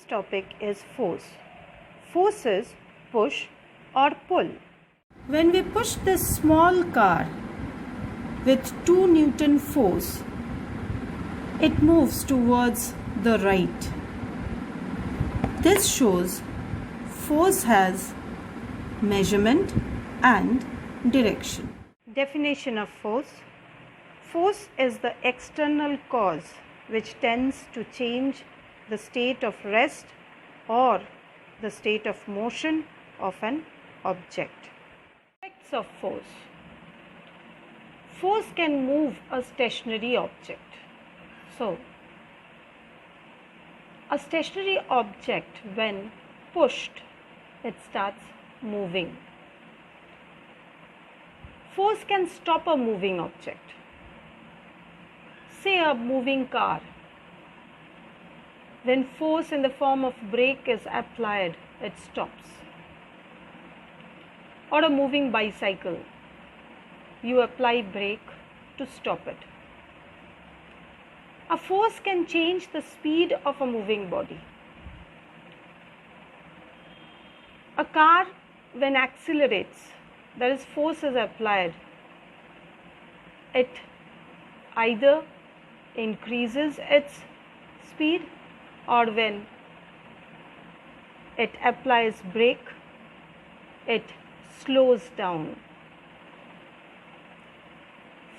topic is force. Force is push or pull. When we push this small car with 2 Newton force, it moves towards the right. This shows force has measurement and direction. Definition of force. Force is the external cause which tends to change the state of rest or the state of motion of an object. Effects of force. Force can move a stationary object. So, a stationary object, when pushed, it starts moving. Force can stop a moving object. Say a moving car. When force in the form of brake is applied, it stops. Or a moving bicycle. You apply brake to stop it. A force can change the speed of a moving body. A car, when accelerates, that is, force is applied, it either increases its speed, or when it applies brake, it slows down.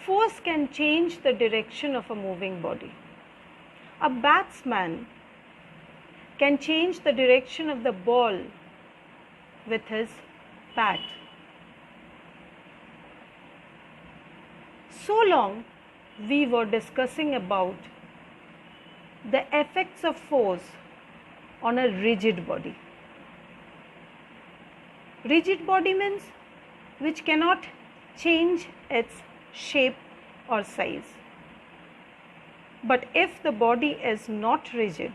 Force can change the direction of a moving body. A batsman can change the direction of the ball with his bat. So long we were discussing about the effects of force on a rigid body. Rigid body means which cannot change its shape or size. But if the body is not rigid,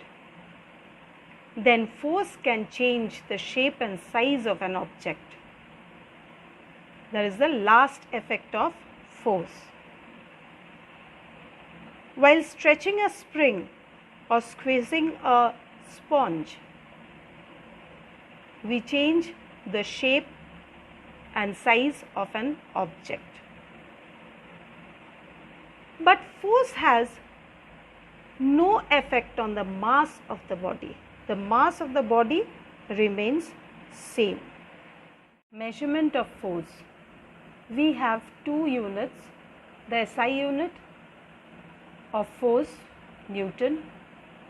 then force can change the shape and size of an object. That is the last effect of force. While stretching a spring or squeezing a sponge, we change the shape and size of an object. But force has no effect on the mass of the body. The mass of the body remains same. Measurement of force. We have 2 units, the SI unit of force, Newton,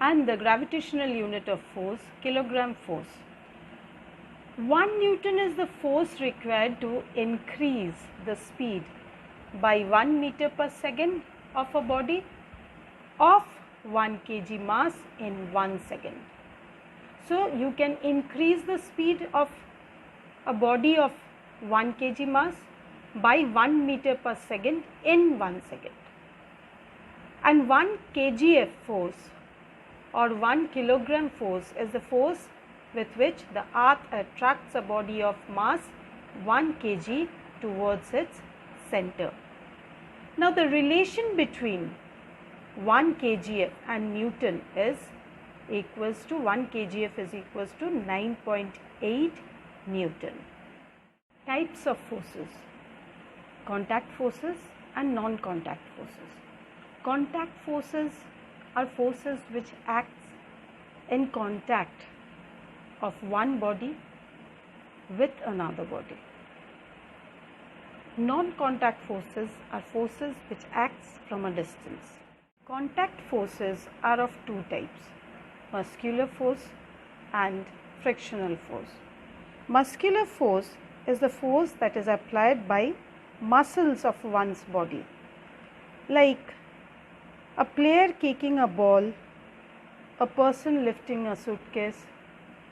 and the gravitational unit of force, kilogram force. 1 Newton is the force required to increase the speed by 1 meter per second of a body of 1 kg mass in 1 second. So, you can increase the speed of a body of 1 kg mass by 1 meter per second in 1 second. And 1 kgf force or 1 kilogram force is the force with which the earth attracts a body of mass 1 kg towards its center. Now, the relation between 1 kgf and Newton is equals to 1 kgf is equals to 9.8 Newton. Types of forces: contact forces and non-contact forces. Contact forces are forces which act in contact of one body with another body. Non-contact forces are forces which act from a distance. Contact forces are of 2 types: muscular force and frictional force. Muscular force is the force that is applied by muscles of one's body, like a player kicking a ball, a person lifting a suitcase,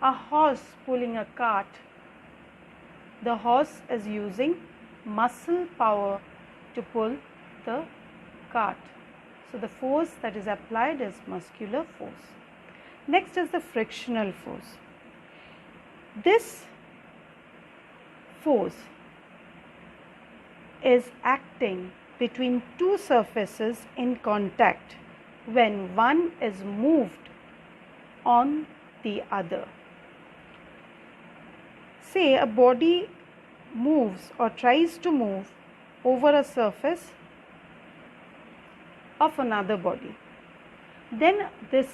a horse pulling a cart. The horse is using muscle power to pull the cart. So, the force that is applied is muscular force. Next is the frictional force. This force is acting between 2 surfaces in contact when one is moved on the other. Say a body moves or tries to move over a surface of another body. Then this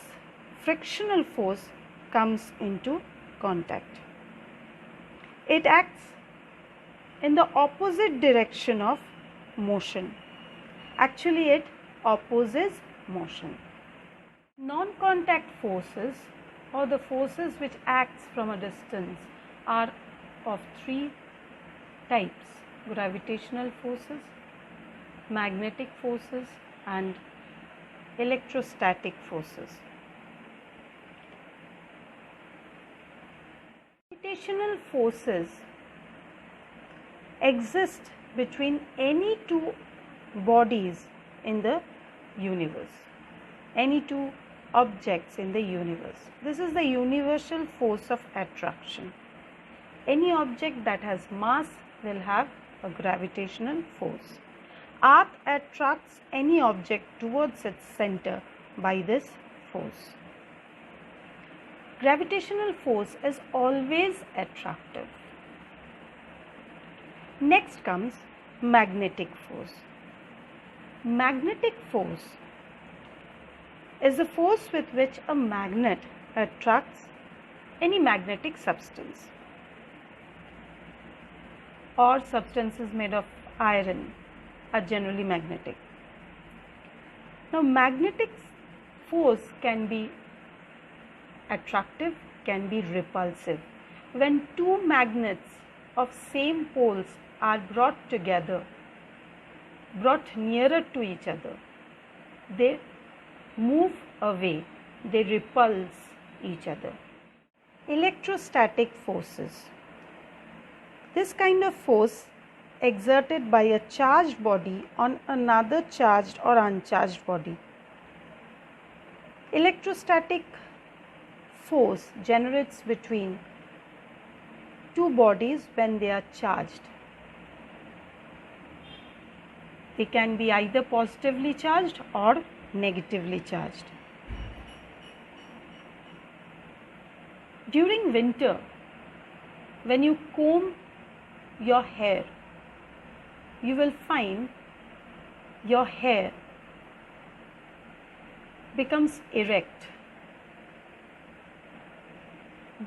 frictional force comes into contact. It acts in the opposite direction of motion. Actually, it opposes motion. Non-contact forces, or the forces which acts from a distance, are of three types: gravitational forces, magnetic forces, and electrostatic forces. Gravitational forces exist between any two bodies in the universe, any two objects in the universe. This is the universal force of attraction. Any object that has mass will have a gravitational force. Earth attracts any object towards its center by this force. Gravitational force is always attractive. Next comes magnetic force. Magnetic force is the force with which a magnet attracts any magnetic substance or substances made of iron are generally magnetic. Now, magnetic force can be attractive, can be repulsive. When two magnets of same poles are brought together, brought nearer to each other, they move away, they repulse each other. Electrostatic forces. This kind of force exerted by a charged body on another charged or uncharged body. Electrostatic force generates between two bodies when they are charged. They can be either positively charged or negatively charged. During winter, when you comb your hair, you will find your hair becomes erect.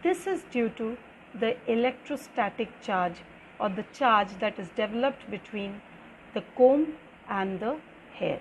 This is due to the electrostatic charge, or the charge that is developed between the comb and the hair.